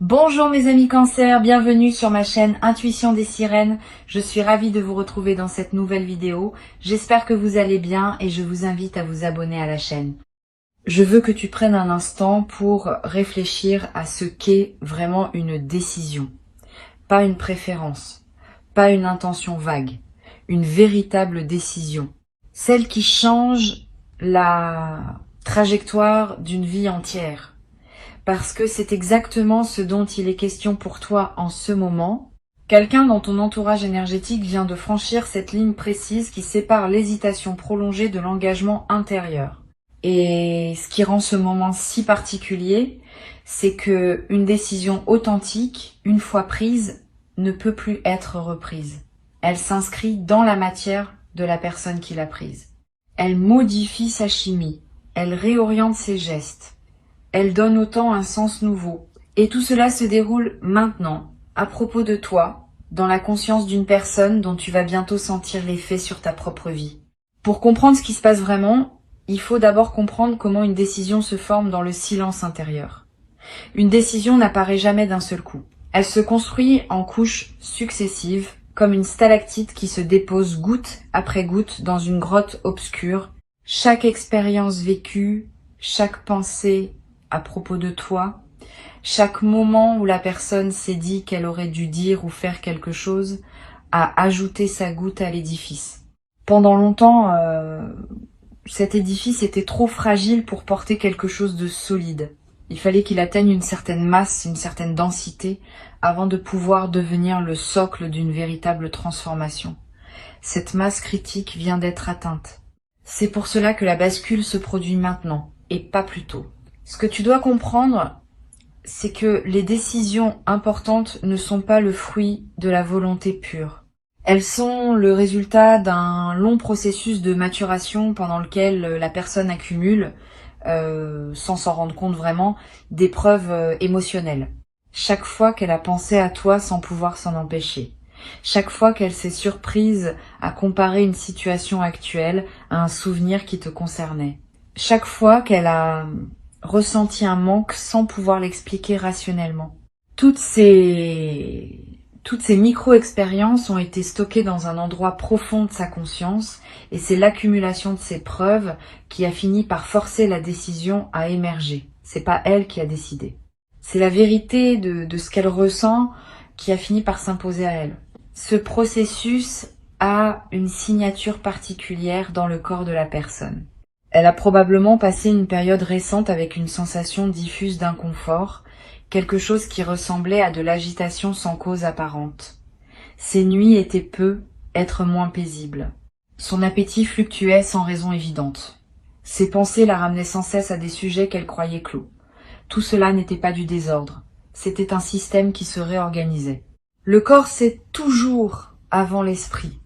Bonjour mes amis Cancer, bienvenue sur ma chaîne Intuition des Sirènes. Je suis ravie de vous retrouver dans cette nouvelle vidéo. J'espère que vous allez bien et je vous invite à vous abonner à la chaîne. Je veux que tu prennes un instant pour réfléchir à ce qu'est vraiment une décision. Pas une préférence, pas une intention vague, une véritable décision. Celle qui change la trajectoire d'une vie entière. Parce que c'est exactement ce dont il est question pour toi en ce moment. Quelqu'un dans ton entourage énergétique vient de franchir cette ligne précise qui sépare l'hésitation prolongée de l'engagement intérieur. Et ce qui rend ce moment si particulier, c'est que une décision authentique, une fois prise, ne peut plus être reprise. Elle s'inscrit dans la matière de la personne qui l'a prise. Elle modifie sa chimie, elle réoriente ses gestes. Elle donne au temps un sens nouveau. Et tout cela se déroule maintenant, à propos de toi, dans la conscience d'une personne dont tu vas bientôt sentir l'effet sur ta propre vie. Pour comprendre ce qui se passe vraiment, il faut d'abord comprendre comment une décision se forme dans le silence intérieur. Une décision n'apparaît jamais d'un seul coup. Elle se construit en couches successives, comme une stalactite qui se dépose goutte après goutte dans une grotte obscure. Chaque expérience vécue, chaque pensée à propos de toi, chaque moment où la personne s'est dit qu'elle aurait dû dire ou faire quelque chose a ajouté sa goutte à l'édifice. Pendant longtemps, cet édifice était trop fragile pour porter quelque chose de solide. Il fallait qu'il atteigne une certaine masse, une certaine densité, avant de pouvoir devenir le socle d'une véritable transformation. Cette masse critique vient d'être atteinte. C'est pour cela que la bascule se produit maintenant, et pas plus tôt. Ce que tu dois comprendre, c'est que les décisions importantes ne sont pas le fruit de la volonté pure. Elles sont le résultat d'un long processus de maturation pendant lequel la personne accumule, sans s'en rendre compte vraiment, des preuves émotionnelles. Chaque fois qu'elle a pensé à toi sans pouvoir s'en empêcher. Chaque fois qu'elle s'est surprise à comparer une situation actuelle à un souvenir qui te concernait. Chaque fois qu'elle a ressenti un manque sans pouvoir l'expliquer rationnellement. Toutes ces micro-expériences ont été stockées dans un endroit profond de sa conscience et c'est l'accumulation de ces preuves qui a fini par forcer la décision à émerger. C'est pas elle qui a décidé. C'est la vérité de ce qu'elle ressent qui a fini par s'imposer à elle. Ce processus a une signature particulière dans le corps de la personne. Elle a probablement passé une période récente avec une sensation diffuse d'inconfort, quelque chose qui ressemblait à de l'agitation sans cause apparente. Ses nuits étaient peu, être moins paisibles. Son appétit fluctuait sans raison évidente. Ses pensées la ramenaient sans cesse à des sujets qu'elle croyait clos. Tout cela n'était pas du désordre, c'était un système qui se réorganisait. Le corps sait toujours avant l'esprit,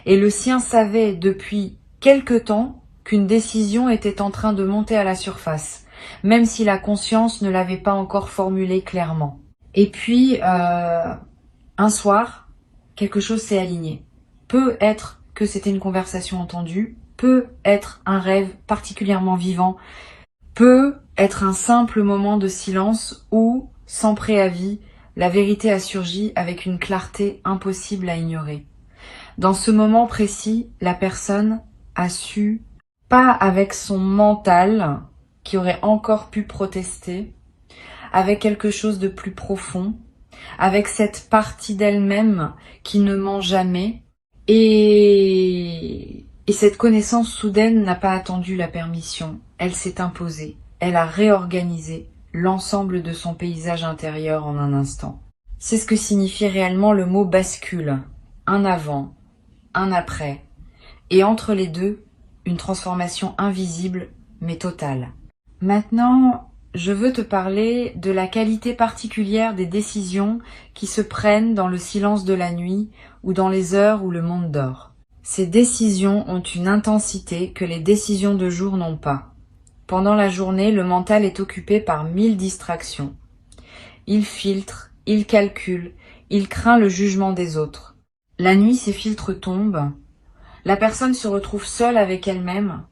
et le sien savait depuis quelque temps qu'une décision était en train de monter à la surface, même si la conscience ne l'avait pas encore formulée clairement. Et puis, un soir, quelque chose s'est aligné. Peut être que c'était une conversation entendue, peut être un rêve particulièrement vivant, peut être un simple moment de silence où, sans préavis, la vérité a surgi avec une clarté impossible à ignorer. Dans ce moment précis, la personne a su, pas avec son mental, qui aurait encore pu protester, avec quelque chose de plus profond, avec cette partie d'elle-même qui ne ment jamais, et cette connaissance soudaine n'a pas attendu la permission, elle s'est imposée, elle a réorganisé l'ensemble de son paysage intérieur en un instant. C'est ce que signifie réellement le mot bascule, un avant, un après, et entre les deux, une transformation invisible mais totale. Maintenant, je veux te parler de la qualité particulière des décisions qui se prennent dans le silence de la nuit ou dans les heures où le monde dort. Ces décisions ont une intensité que les décisions de jour n'ont pas. Pendant la journée, le mental est occupé par 1000 distractions. Il filtre, il calcule, il craint le jugement des autres. La nuit, ces filtres tombent. La personne se retrouve seule avec elle-même,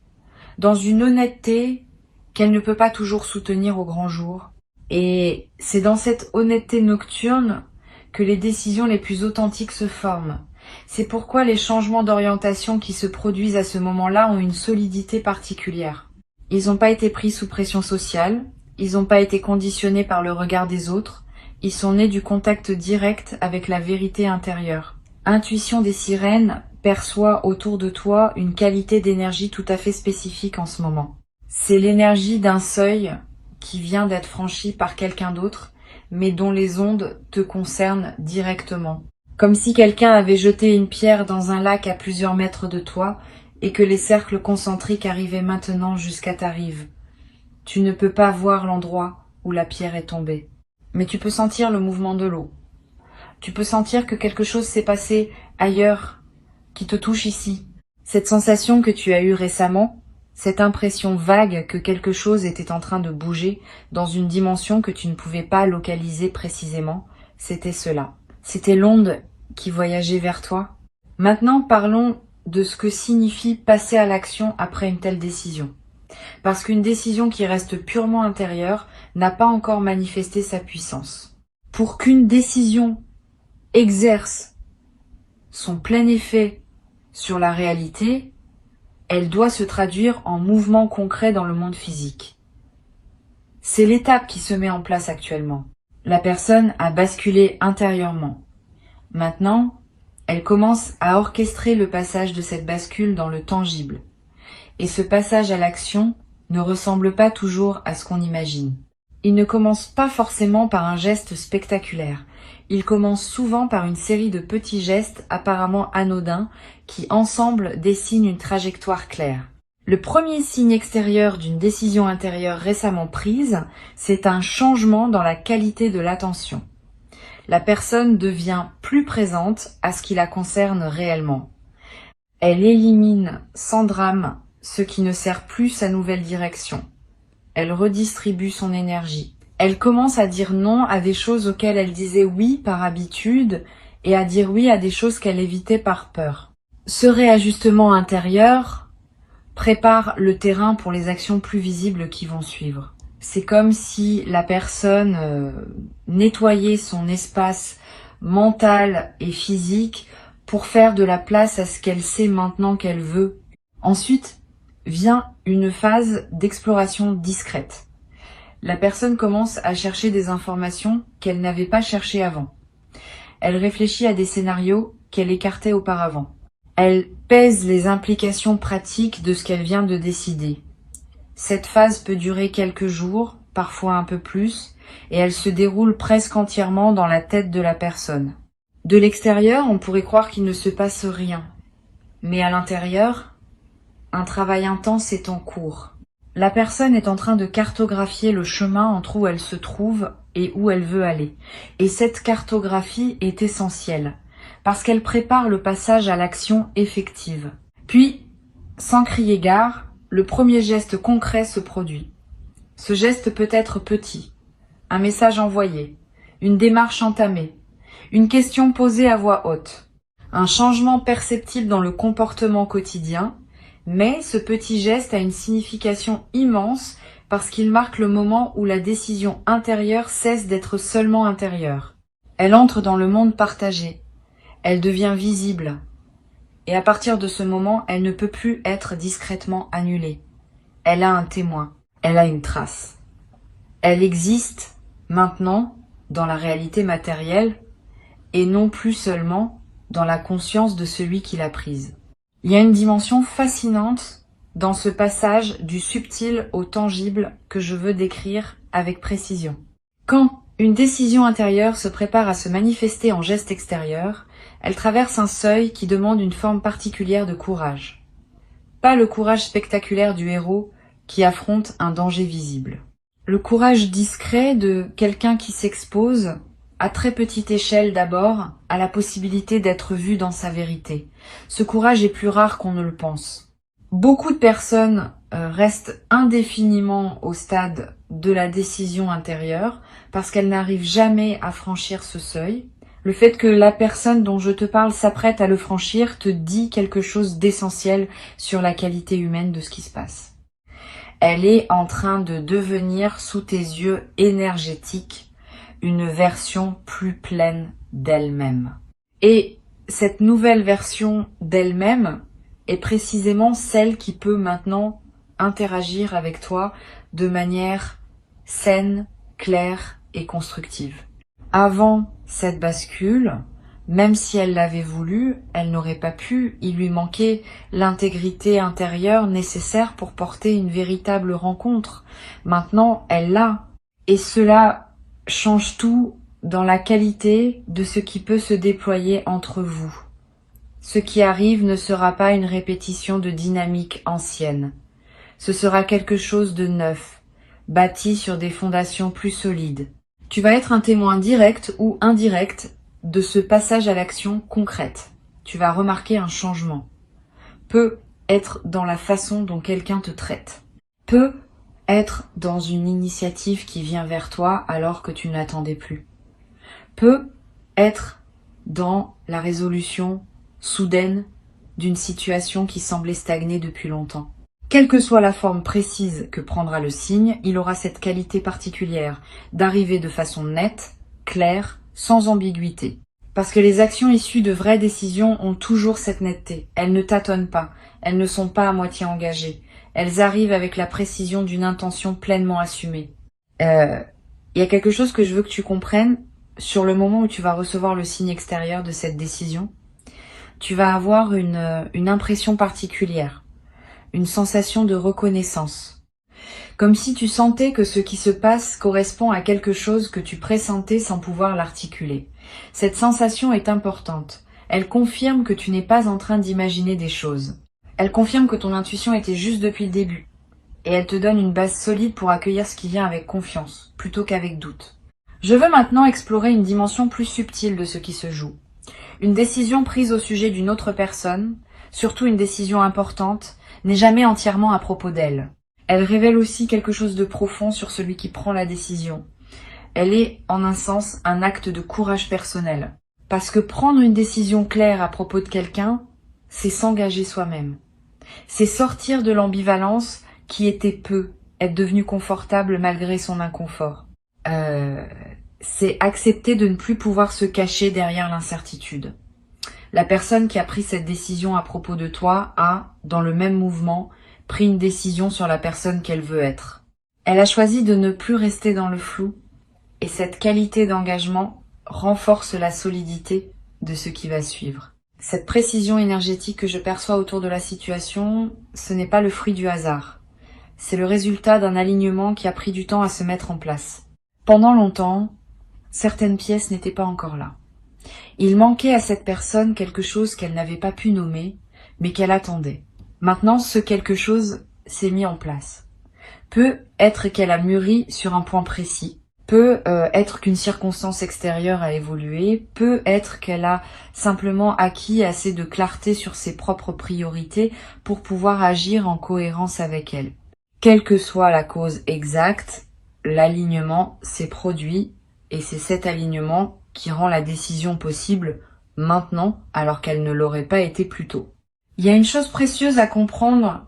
dans une honnêteté qu'elle ne peut pas toujours soutenir au grand jour. Et c'est dans cette honnêteté nocturne que les décisions les plus authentiques se forment. C'est pourquoi les changements d'orientation qui se produisent à ce moment-là ont une solidité particulière. Ils n'ont pas été pris sous pression sociale, ils n'ont pas été conditionnés par le regard des autres, ils sont nés du contact direct avec la vérité intérieure. Intuition des sirènes perçoit autour de toi une qualité d'énergie tout à fait spécifique en ce moment. C'est l'énergie d'un seuil qui vient d'être franchi par quelqu'un d'autre, mais dont les ondes te concernent directement. Comme si quelqu'un avait jeté une pierre dans un lac à plusieurs mètres de toi et que les cercles concentriques arrivaient maintenant jusqu'à ta rive. Tu ne peux pas voir l'endroit où la pierre est tombée, mais tu peux sentir le mouvement de l'eau. Tu peux sentir que quelque chose s'est passé ailleurs, qui te touche ici. Cette sensation que tu as eue récemment, cette impression vague que quelque chose était en train de bouger dans une dimension que tu ne pouvais pas localiser précisément, c'était cela. C'était l'onde qui voyageait vers toi. Maintenant, parlons de ce que signifie passer à l'action après une telle décision. Parce qu'une décision qui reste purement intérieure n'a pas encore manifesté sa puissance. Pour qu'une décision exerce son plein effet sur la réalité, elle doit se traduire en mouvement concret dans le monde physique. C'est l'étape qui se met en place actuellement. La personne a basculé intérieurement. Maintenant, elle commence à orchestrer le passage de cette bascule dans le tangible. Et ce passage à l'action ne ressemble pas toujours à ce qu'on imagine. Il ne commence pas forcément par un geste spectaculaire. Il commence souvent par une série de petits gestes apparemment anodins qui ensemble dessinent une trajectoire claire. Le premier signe extérieur d'une décision intérieure récemment prise, c'est un changement dans la qualité de l'attention. La personne devient plus présente à ce qui la concerne réellement. Elle élimine sans drame ce qui ne sert plus sa nouvelle direction. Elle redistribue son énergie. Elle commence à dire non à des choses auxquelles elle disait oui par habitude et à dire oui à des choses qu'elle évitait par peur. Ce réajustement intérieur prépare le terrain pour les actions plus visibles qui vont suivre. C'est comme si la personne nettoyait son espace mental et physique pour faire de la place à ce qu'elle sait maintenant qu'elle veut. Ensuite vient une phase d'exploration discrète. La personne commence à chercher des informations qu'elle n'avait pas cherchées avant. Elle réfléchit à des scénarios qu'elle écartait auparavant. Elle pèse les implications pratiques de ce qu'elle vient de décider. Cette phase peut durer quelques jours, parfois un peu plus, et elle se déroule presque entièrement dans la tête de la personne. De l'extérieur, on pourrait croire qu'il ne se passe rien. Mais à l'intérieur, un travail intense est en cours. La personne est en train de cartographier le chemin entre où elle se trouve et où elle veut aller. Et cette cartographie est essentielle, parce qu'elle prépare le passage à l'action effective. Puis, sans crier gare, le premier geste concret se produit. Ce geste peut être petit, un message envoyé, une démarche entamée, une question posée à voix haute, un changement perceptible dans le comportement quotidien. Mais ce petit geste a une signification immense parce qu'il marque le moment où la décision intérieure cesse d'être seulement intérieure. Elle entre dans le monde partagé. Elle devient visible. Et à partir de ce moment, elle ne peut plus être discrètement annulée. Elle a un témoin. Elle a une trace. Elle existe maintenant dans la réalité matérielle et non plus seulement dans la conscience de celui qui l'a prise. Il y a une dimension fascinante dans ce passage du subtil au tangible que je veux décrire avec précision. Quand une décision intérieure se prépare à se manifester en geste extérieur, elle traverse un seuil qui demande une forme particulière de courage. Pas le courage spectaculaire du héros qui affronte un danger visible. Le courage discret de quelqu'un qui s'expose à très petite échelle d'abord, à la possibilité d'être vu dans sa vérité. Ce courage est plus rare qu'on ne le pense. Beaucoup de personnes restent indéfiniment au stade de la décision intérieure parce qu'elles n'arrivent jamais à franchir ce seuil. Le fait que la personne dont je te parle s'apprête à le franchir te dit quelque chose d'essentiel sur la qualité humaine de ce qui se passe. Elle est en train de devenir sous tes yeux énergétiques une version plus pleine d'elle-même. Et cette nouvelle version d'elle-même est précisément celle qui peut maintenant interagir avec toi de manière saine, claire et constructive. Avant cette bascule, même si elle l'avait voulu, elle n'aurait pas pu, il lui manquait l'intégrité intérieure nécessaire pour porter une véritable rencontre. Maintenant, elle l'a. Et cela change tout dans la qualité de ce qui peut se déployer entre vous. Ce qui arrive ne sera pas une répétition de dynamique ancienne. Ce sera quelque chose de neuf, bâti sur des fondations plus solides. Tu vas être un témoin direct ou indirect de ce passage à l'action concrète. Tu vas remarquer un changement. Peut être dans la façon dont quelqu'un te traite. Peut être dans une initiative qui vient vers toi alors que tu ne l'attendais plus. Peut être dans la résolution soudaine d'une situation qui semblait stagner depuis longtemps. Quelle que soit la forme précise que prendra le signe, il aura cette qualité particulière d'arriver de façon nette, claire, sans ambiguïté. Parce que les actions issues de vraies décisions ont toujours cette netteté. Elles ne tâtonnent pas, elles ne sont pas à moitié engagées. Elles arrivent avec la précision d'une intention pleinement assumée. Il y a quelque chose que je veux que tu comprennes sur le moment où tu vas recevoir le signe extérieur de cette décision. Tu vas avoir une impression particulière. Une sensation de reconnaissance. Comme si tu sentais que ce qui se passe correspond à quelque chose que tu pressentais sans pouvoir l'articuler. Cette sensation est importante. Elle confirme que tu n'es pas en train d'imaginer des choses. Elle confirme que ton intuition était juste depuis le début. Et elle te donne une base solide pour accueillir ce qui vient avec confiance, plutôt qu'avec doute. Je veux maintenant explorer une dimension plus subtile de ce qui se joue. Une décision prise au sujet d'une autre personne, surtout une décision importante, n'est jamais entièrement à propos d'elle. Elle révèle aussi quelque chose de profond sur celui qui prend la décision. Elle est, en un sens, un acte de courage personnel. Parce que prendre une décision claire à propos de quelqu'un, c'est s'engager soi-même. C'est sortir de l'ambivalence qui était peu, être devenu confortable malgré son inconfort. C'est accepter de ne plus pouvoir se cacher derrière l'incertitude. La personne qui a pris cette décision à propos de toi a, dans le même mouvement, pris une décision sur la personne qu'elle veut être. Elle a choisi de ne plus rester dans le flou, et cette qualité d'engagement renforce la solidité de ce qui va suivre. Cette précision énergétique que je perçois autour de la situation, ce n'est pas le fruit du hasard. C'est le résultat d'un alignement qui a pris du temps à se mettre en place. Pendant longtemps, certaines pièces n'étaient pas encore là. Il manquait à cette personne quelque chose qu'elle n'avait pas pu nommer, mais qu'elle attendait. Maintenant, ce quelque chose s'est mis en place. Peut être qu'elle a mûri sur un point précis, peut être qu'une circonstance extérieure a évolué, peut être qu'elle a simplement acquis assez de clarté sur ses propres priorités pour pouvoir agir en cohérence avec elle. Quelle que soit la cause exacte, l'alignement s'est produit et c'est cet alignement qui rend la décision possible maintenant alors qu'elle ne l'aurait pas été plus tôt. Il y a une chose précieuse à comprendre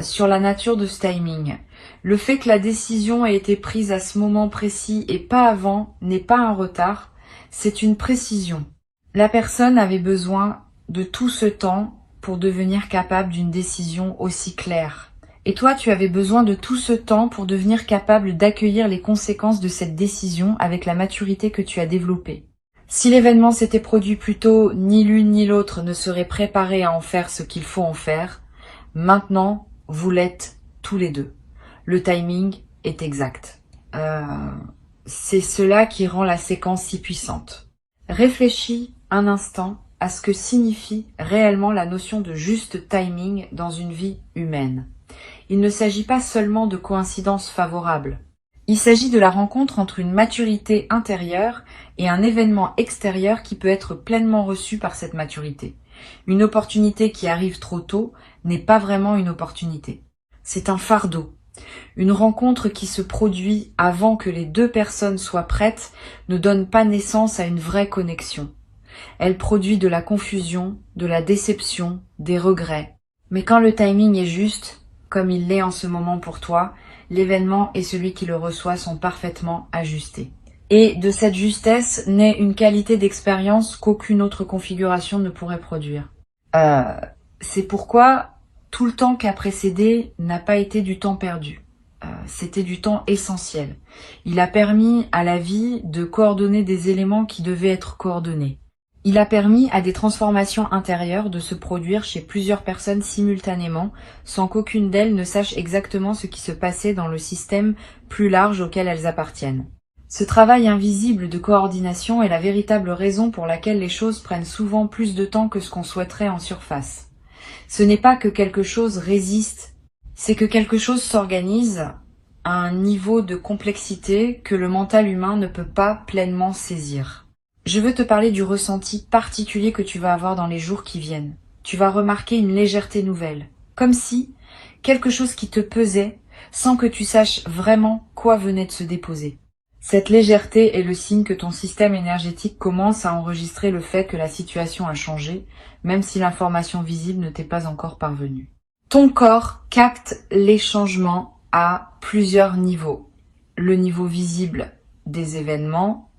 sur la nature de ce timing. Le fait que la décision ait été prise à ce moment précis et pas avant n'est pas un retard, c'est une précision. La personne avait besoin de tout ce temps pour devenir capable d'une décision aussi claire. Et toi, tu avais besoin de tout ce temps pour devenir capable d'accueillir les conséquences de cette décision avec la maturité que tu as développée. Si l'événement s'était produit plus tôt, ni l'une ni l'autre ne serait préparée à en faire ce qu'il faut en faire. Maintenant, vous l'êtes tous les deux. Le timing est exact. C'est cela qui rend la séquence si puissante. Réfléchis un instant à ce que signifie réellement la notion de juste timing dans une vie humaine. Il ne s'agit pas seulement de coïncidences favorables. Il s'agit de la rencontre entre une maturité intérieure et un événement extérieur qui peut être pleinement reçu par cette maturité. Une opportunité qui arrive trop tôt n'est pas vraiment une opportunité. C'est un fardeau. Une rencontre qui se produit avant que les deux personnes soient prêtes ne donne pas naissance à une vraie connexion. Elle produit de la confusion, de la déception, des regrets. Mais quand le timing est juste, comme il l'est en ce moment pour toi, l'événement et celui qui le reçoit sont parfaitement ajustés. Et de cette justesse naît une qualité d'expérience qu'aucune autre configuration ne pourrait produire. C'est pourquoi tout le temps qui a précédé n'a pas été du temps perdu. C'était du temps essentiel. Il a permis à la vie de coordonner des éléments qui devaient être coordonnés. Il a permis à des transformations intérieures de se produire chez plusieurs personnes simultanément, sans qu'aucune d'elles ne sache exactement ce qui se passait dans le système plus large auquel elles appartiennent. Ce travail invisible de coordination est la véritable raison pour laquelle les choses prennent souvent plus de temps que ce qu'on souhaiterait en surface. Ce n'est pas que quelque chose résiste, c'est que quelque chose s'organise à un niveau de complexité que le mental humain ne peut pas pleinement saisir. Je veux te parler du ressenti particulier que tu vas avoir dans les jours qui viennent. Tu vas remarquer une légèreté nouvelle, comme si quelque chose qui te pesait sans que tu saches vraiment quoi venait de se déposer. Cette légèreté est le signe que ton système énergétique commence à enregistrer le fait que la situation a changé, même si l'information visible ne t'est pas encore parvenue. Ton corps capte les changements à plusieurs niveaux. Le niveau visible des événements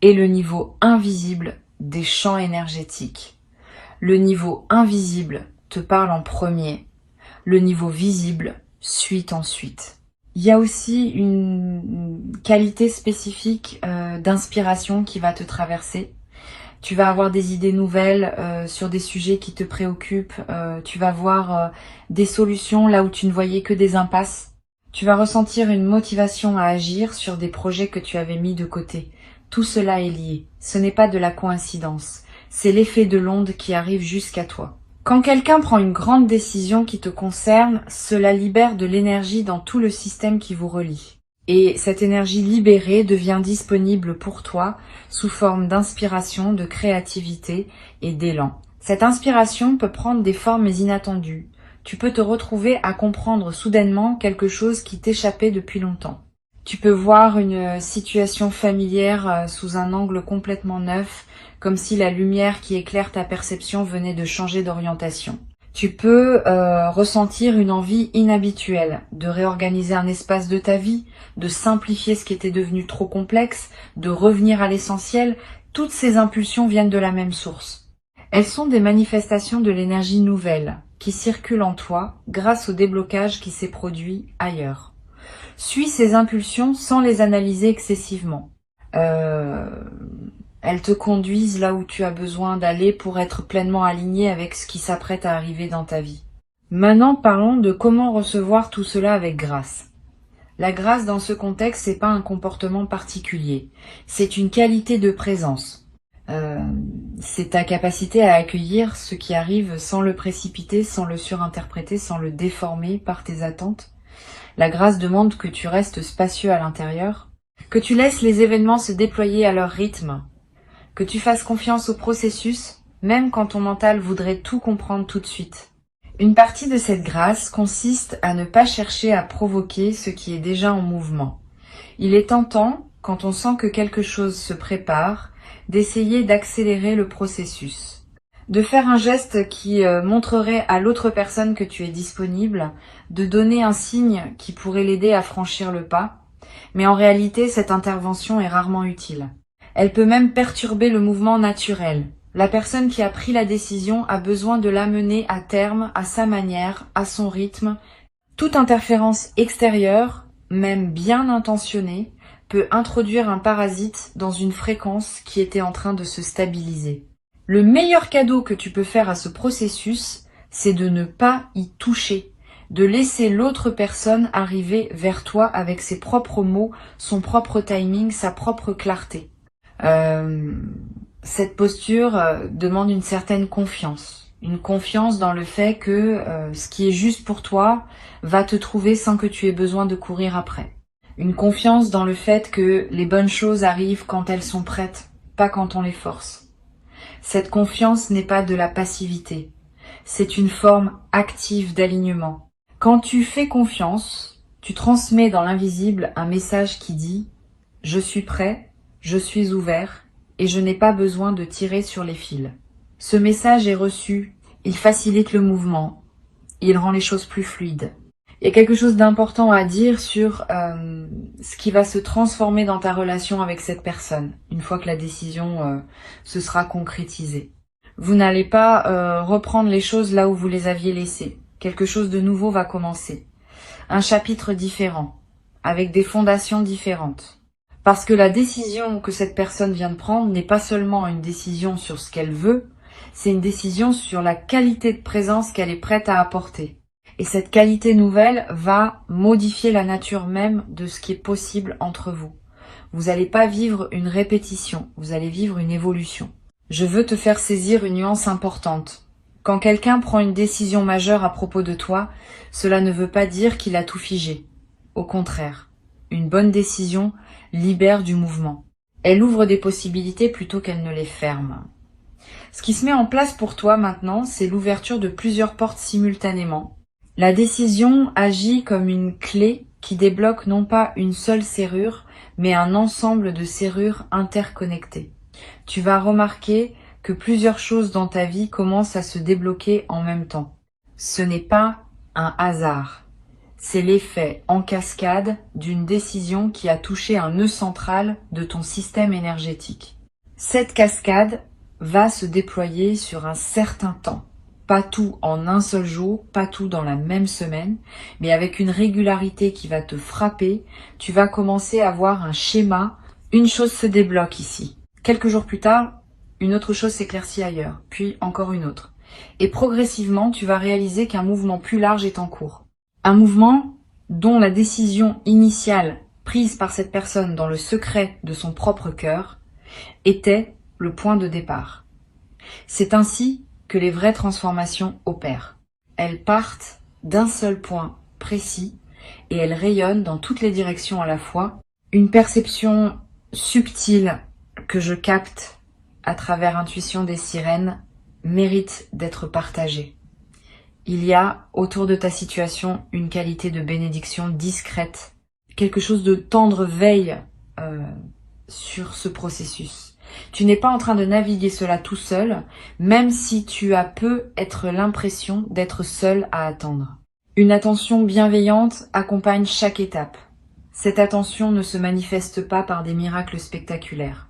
et le niveau invisible des champs énergétiques. Le niveau invisible te parle en premier, le niveau visible suit ensuite. Il y a aussi une qualité spécifique d'inspiration qui va te traverser. Tu vas avoir des idées nouvelles sur des sujets qui te préoccupent. Tu vas voir des solutions là où tu ne voyais que des impasses. Tu vas ressentir une motivation à agir sur des projets que tu avais mis de côté. Tout cela est lié. Ce n'est pas de la coïncidence. C'est l'effet de l'onde qui arrive jusqu'à toi. Quand quelqu'un prend une grande décision qui te concerne, cela libère de l'énergie dans tout le système qui vous relie. Et cette énergie libérée devient disponible pour toi sous forme d'inspiration, de créativité et d'élan. Cette inspiration peut prendre des formes inattendues. Tu peux te retrouver à comprendre soudainement quelque chose qui t'échappait depuis longtemps. Tu peux voir une situation familière sous un angle complètement neuf, comme si la lumière qui éclaire ta perception venait de changer d'orientation. Tu peux ressentir une envie inhabituelle de réorganiser un espace de ta vie, de simplifier ce qui était devenu trop complexe, de revenir à l'essentiel. Toutes ces impulsions viennent de la même source. Elles sont des manifestations de l'énergie nouvelle qui circule en toi grâce au déblocage qui s'est produit ailleurs. Suis ces impulsions sans les analyser excessivement. Elles te conduisent là où tu as besoin d'aller pour être pleinement aligné avec ce qui s'apprête à arriver dans ta vie. Maintenant, parlons de comment recevoir tout cela avec grâce. La grâce dans ce contexte, c'est pas un comportement particulier. C'est une qualité de présence. C'est ta capacité à accueillir ce qui arrive sans le précipiter, sans le surinterpréter, sans le déformer par tes attentes. La grâce demande que tu restes spacieux à l'intérieur, que tu laisses les événements se déployer à leur rythme, que tu fasses confiance au processus, même quand ton mental voudrait tout comprendre tout de suite. Une partie de cette grâce consiste à ne pas chercher à provoquer ce qui est déjà en mouvement. Il est tentant, quand on sent que quelque chose se prépare, d'essayer d'accélérer le processus. De faire un geste qui montrerait à l'autre personne que tu es disponible, de donner un signe qui pourrait l'aider à franchir le pas, mais en réalité cette intervention est rarement utile. Elle peut même perturber le mouvement naturel. La personne qui a pris la décision a besoin de l'amener à terme, à sa manière, à son rythme. Toute interférence extérieure, même bien intentionnée, peut introduire un parasite dans une fréquence qui était en train de se stabiliser. Le meilleur cadeau que tu peux faire à ce processus, c'est de ne pas y toucher, de laisser l'autre personne arriver vers toi avec ses propres mots, son propre timing, sa propre clarté. Cette posture demande une certaine confiance. Une confiance dans le fait que ce qui est juste pour toi va te trouver sans que tu aies besoin de courir après. Une confiance dans le fait que les bonnes choses arrivent quand elles sont prêtes, pas quand on les force. Cette confiance n'est pas de la passivité, c'est une forme active d'alignement. Quand tu fais confiance, tu transmets dans l'invisible un message qui dit « Je suis prêt, je suis ouvert et je n'ai pas besoin de tirer sur les fils ». Ce message est reçu, il facilite le mouvement, il rend les choses plus fluides. Il y a quelque chose d'important à dire sur ce qui va se transformer dans ta relation avec cette personne, une fois que la décision se sera concrétisée. Vous n'allez pas reprendre les choses là où vous les aviez laissées. Quelque chose de nouveau va commencer. Un chapitre différent, avec des fondations différentes. Parce que la décision que cette personne vient de prendre n'est pas seulement une décision sur ce qu'elle veut, c'est une décision sur la qualité de présence qu'elle est prête à apporter. Et cette qualité nouvelle va modifier la nature même de ce qui est possible entre vous. Vous n'allez pas vivre une répétition, vous allez vivre une évolution. Je veux te faire saisir une nuance importante. Quand quelqu'un prend une décision majeure à propos de toi, cela ne veut pas dire qu'il a tout figé. Au contraire, une bonne décision libère du mouvement. Elle ouvre des possibilités plutôt qu'elle ne les ferme. Ce qui se met en place pour toi maintenant, c'est l'ouverture de plusieurs portes simultanément. La décision agit comme une clé qui débloque non pas une seule serrure, mais un ensemble de serrures interconnectées. Tu vas remarquer que plusieurs choses dans ta vie commencent à se débloquer en même temps. Ce n'est pas un hasard. C'est l'effet en cascade d'une décision qui a touché un nœud central de ton système énergétique. Cette cascade va se déployer sur un certain temps. Pas tout en un seul jour, pas tout dans la même semaine, mais avec une régularité qui va te frapper, tu vas commencer à voir un schéma. Une chose se débloque ici. Quelques jours plus tard, une autre chose s'éclaircit ailleurs, puis encore une autre. Et progressivement, tu vas réaliser qu'un mouvement plus large est en cours. Un mouvement dont la décision initiale prise par cette personne dans le secret de son propre cœur était le point de départ. C'est ainsi que les vraies transformations opèrent. Elles partent d'un seul point précis et elles rayonnent dans toutes les directions à la fois. Une perception subtile que je capte à travers Intuition des sirènes mérite d'être partagée. Il y a autour de ta situation une qualité de bénédiction discrète, quelque chose de tendre veille sur ce processus. Tu n'es pas en train de naviguer cela tout seul, même si tu as être l'impression d'être seul à attendre. Une attention bienveillante accompagne chaque étape. Cette attention ne se manifeste pas par des miracles spectaculaires.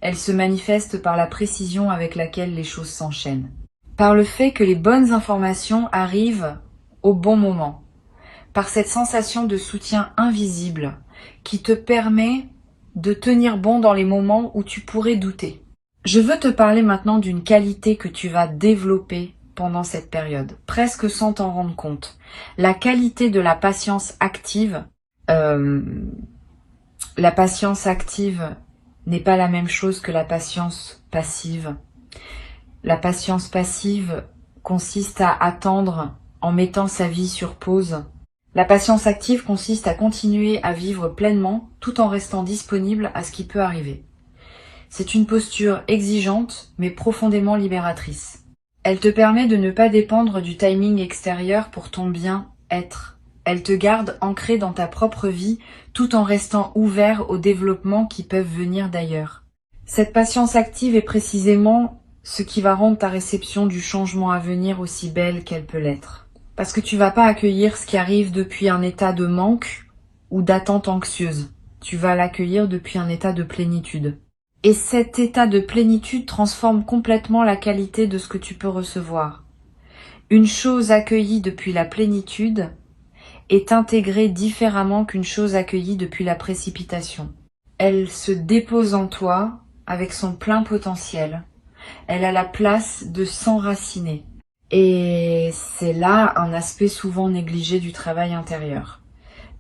Elle se manifeste par la précision avec laquelle les choses s'enchaînent. Par le fait que les bonnes informations arrivent au bon moment. Par cette sensation de soutien invisible qui te permet de tenir bon dans les moments où tu pourrais douter. Je veux te parler maintenant d'une qualité que tu vas développer pendant cette période, presque sans t'en rendre compte. La qualité de la patience active. La patience active n'est pas la même chose que la patience passive. La patience passive consiste à attendre en mettant sa vie sur pause. La patience active consiste à continuer à vivre pleinement tout en restant disponible à ce qui peut arriver. C'est une posture exigeante mais profondément libératrice. Elle te permet de ne pas dépendre du timing extérieur pour ton bien-être. Elle te garde ancré dans ta propre vie tout en restant ouvert aux développements qui peuvent venir d'ailleurs. Cette patience active est précisément ce qui va rendre ta réception du changement à venir aussi belle qu'elle peut l'être. Parce que tu vas pas accueillir ce qui arrive depuis un état de manque ou d'attente anxieuse. Tu vas l'accueillir depuis un état de plénitude. Et cet état de plénitude transforme complètement la qualité de ce que tu peux recevoir. Une chose accueillie depuis la plénitude est intégrée différemment qu'une chose accueillie depuis la précipitation. Elle se dépose en toi avec son plein potentiel. Elle a la place de s'enraciner. Et c'est là un aspect souvent négligé du travail intérieur.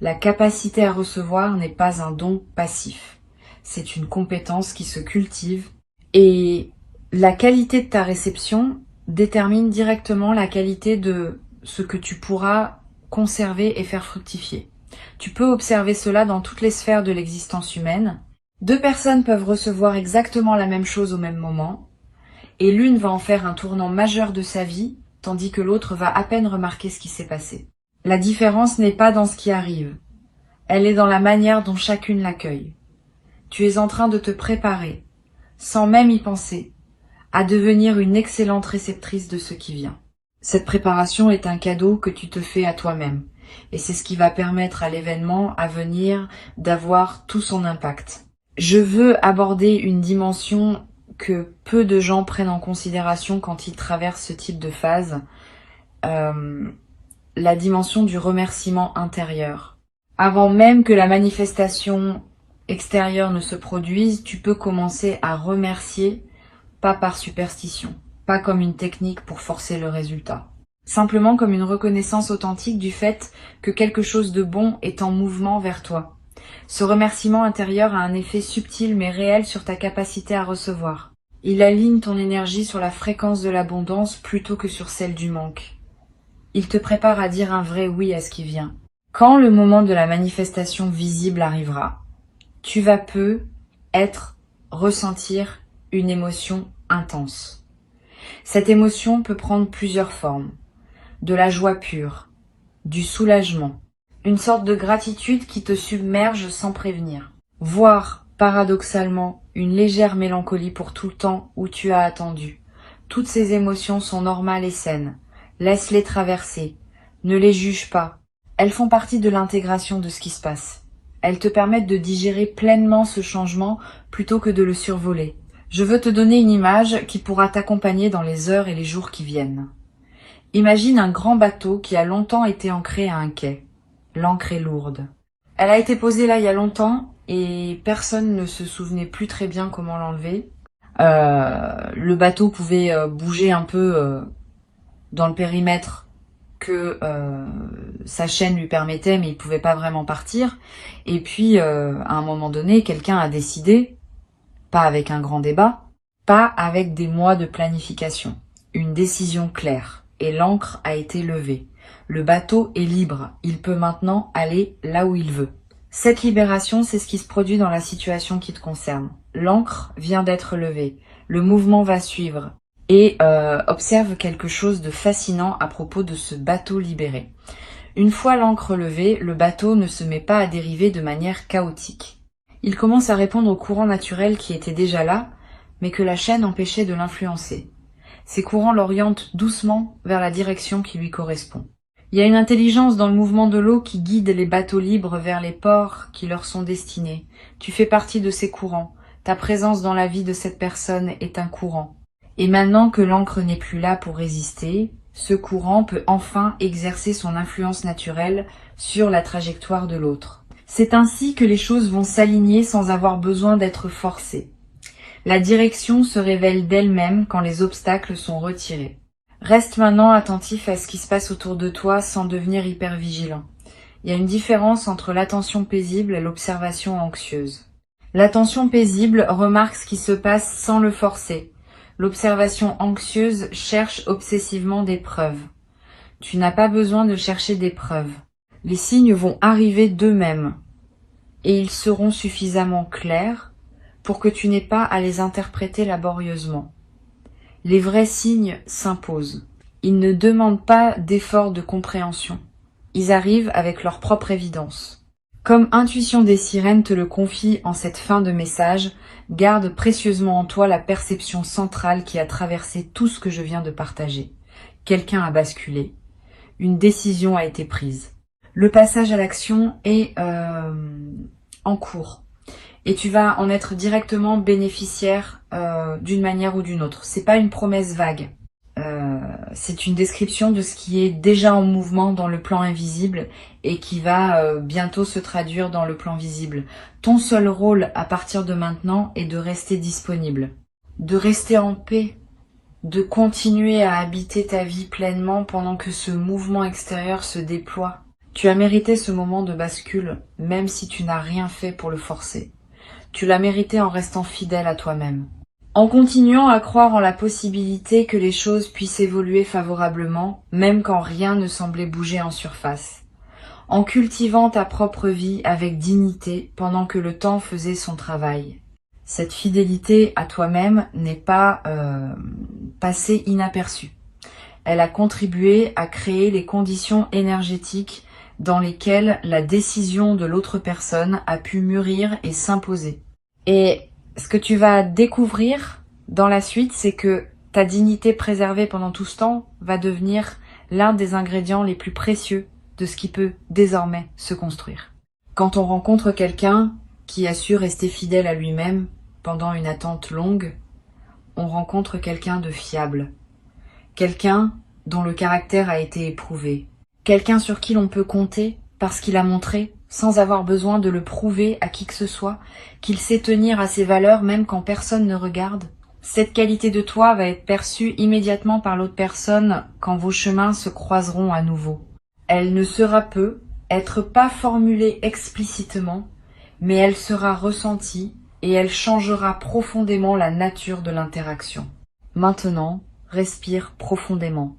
La capacité à recevoir n'est pas un don passif. C'est une compétence qui se cultive. Et la qualité de ta réception détermine directement la qualité de ce que tu pourras conserver et faire fructifier. Tu peux observer cela dans toutes les sphères de l'existence humaine. Deux personnes peuvent recevoir exactement la même chose au même moment. Et l'une va en faire un tournant majeur de sa vie, tandis que l'autre va à peine remarquer ce qui s'est passé. La différence n'est pas dans ce qui arrive, elle est dans la manière dont chacune l'accueille. Tu es en train de te préparer, sans même y penser, à devenir une excellente réceptrice de ce qui vient. Cette préparation est un cadeau que tu te fais à toi-même, Et c'est ce qui va permettre à l'événement à venir d'avoir tout son impact. Je veux aborder une dimension que peu de gens prennent en considération quand ils traversent ce type de phase, la dimension du remerciement intérieur. Avant même que la manifestation extérieure ne se produise, tu peux commencer à remercier, pas par superstition, pas comme une technique pour forcer le résultat. Simplement comme une reconnaissance authentique du fait que quelque chose de bon est en mouvement vers toi. Ce remerciement intérieur a un effet subtil mais réel sur ta capacité à recevoir. Il aligne ton énergie sur la fréquence de l'abondance plutôt que sur celle du manque. Il te prépare à dire un vrai oui à ce qui vient. Quand le moment de la manifestation visible arrivera, tu vas ressentir une émotion intense. Cette émotion peut prendre plusieurs formes. De la joie pure, du soulagement, une sorte de gratitude qui te submerge sans prévenir, voire, paradoxalement, une légère mélancolie pour tout le temps où tu as attendu. Toutes ces émotions sont normales et saines. Laisse-les traverser. Ne les juge pas. Elles font partie de l'intégration de ce qui se passe. Elles te permettent de digérer pleinement ce changement plutôt que de le survoler. Je veux te donner une image qui pourra t'accompagner dans les heures et les jours qui viennent. Imagine un grand bateau qui a longtemps été ancré à un quai. L'ancre est lourde. Elle a été posée là il y a longtemps et personne ne se souvenait plus très bien comment l'enlever. Le bateau pouvait bouger un peu dans le périmètre que sa chaîne lui permettait, mais il pouvait pas vraiment partir. Et puis, à un moment donné, quelqu'un a décidé, pas avec un grand débat, pas avec des mois de planification, une décision claire. Et l'ancre a été levée. Le bateau est libre, il peut maintenant aller là où il veut. Cette libération, c'est ce qui se produit dans la situation qui te concerne. L'ancre vient d'être levée, le mouvement va suivre. Et observe quelque chose de fascinant à propos de ce bateau libéré. Une fois l'ancre levée, le bateau ne se met pas à dériver de manière chaotique. Il commence à répondre au courant naturel qui était déjà là, mais que la chaîne empêchait de l'influencer. Ces courants l'orientent doucement vers la direction qui lui correspond. Il y a une intelligence dans le mouvement de l'eau qui guide les bateaux libres vers les ports qui leur sont destinés. Tu fais partie de ces courants. Ta présence dans la vie de cette personne est un courant. Et maintenant que l'ancre n'est plus là pour résister, ce courant peut enfin exercer son influence naturelle sur la trajectoire de l'autre. C'est ainsi que les choses vont s'aligner sans avoir besoin d'être forcées. La direction se révèle d'elle-même quand les obstacles sont retirés. Reste maintenant attentif à ce qui se passe autour de toi sans devenir hyper vigilant. Il y a une différence entre l'attention paisible et l'observation anxieuse. L'attention paisible remarque ce qui se passe sans le forcer. L'observation anxieuse cherche obsessivement des preuves. Tu n'as pas besoin de chercher des preuves. Les signes vont arriver d'eux-mêmes et ils seront suffisamment clairs pour que tu n'aies pas à les interpréter laborieusement. Les vrais signes s'imposent. Ils ne demandent pas d'effort de compréhension. Ils arrivent avec leur propre évidence. Comme Intuition des sirènes te le confie en cette fin de message, garde précieusement en toi la perception centrale qui a traversé tout ce que je viens de partager. Quelqu'un a basculé. Une décision a été prise. Le passage à l'action est en cours. Et tu vas en être directement bénéficiaire d'une manière ou d'une autre. C'est pas une promesse vague. C'est une description de ce qui est déjà en mouvement dans le plan invisible et qui va bientôt se traduire dans le plan visible. Ton seul rôle à partir de maintenant est de rester disponible, de rester en paix, de continuer à habiter ta vie pleinement pendant que ce mouvement extérieur se déploie. Tu as mérité ce moment de bascule, même si tu n'as rien fait pour le forcer. Tu l'as mérité en restant fidèle à toi-même. En continuant à croire en la possibilité que les choses puissent évoluer favorablement, même quand rien ne semblait bouger en surface. En cultivant ta propre vie avec dignité pendant que le temps faisait son travail. Cette fidélité à toi-même n'est pas passée inaperçue. Elle a contribué à créer les conditions énergétiques dans lesquelles la décision de l'autre personne a pu mûrir et s'imposer. Et ce que tu vas découvrir dans la suite, c'est que ta dignité préservée pendant tout ce temps va devenir l'un des ingrédients les plus précieux de ce qui peut désormais se construire. Quand on rencontre quelqu'un qui a su rester fidèle à lui-même pendant une attente longue, on rencontre quelqu'un de fiable, quelqu'un dont le caractère a été éprouvé, quelqu'un sur qui l'on peut compter parce qu'il a montré, sans avoir besoin de le prouver à qui que ce soit, qu'il sait tenir à ses valeurs même quand personne ne regarde. Cette qualité de toi va être perçue immédiatement par l'autre personne quand vos chemins se croiseront à nouveau. Elle ne sera être pas formulée explicitement, mais elle sera ressentie et elle changera profondément la nature de l'interaction. Maintenant, respire profondément.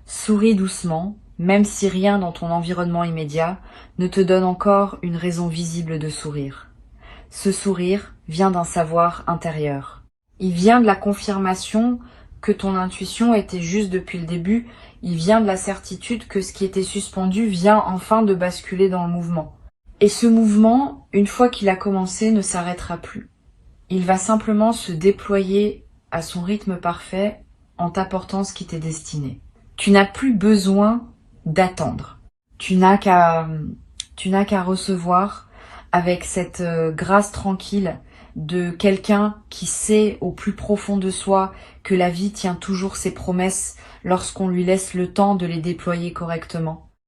Souris doucement, même si rien dans ton environnement immédiat ne te donne encore une raison visible de sourire. Ce sourire vient d'un savoir intérieur. Il vient de la confirmation que ton intuition était juste depuis le début, il vient de la certitude que ce qui était suspendu vient enfin de basculer dans le mouvement. Et ce mouvement, une fois qu'il a commencé, ne s'arrêtera plus. Il va simplement se déployer à son rythme parfait en t'apportant ce qui t'est destiné. Tu n'as plus besoin d'attendre. Tu n'as qu'à recevoir avec cette grâce tranquille de quelqu'un qui sait au plus profond de soi que la vie tient toujours ses promesses lorsqu'on lui laisse le temps de les déployer correctement.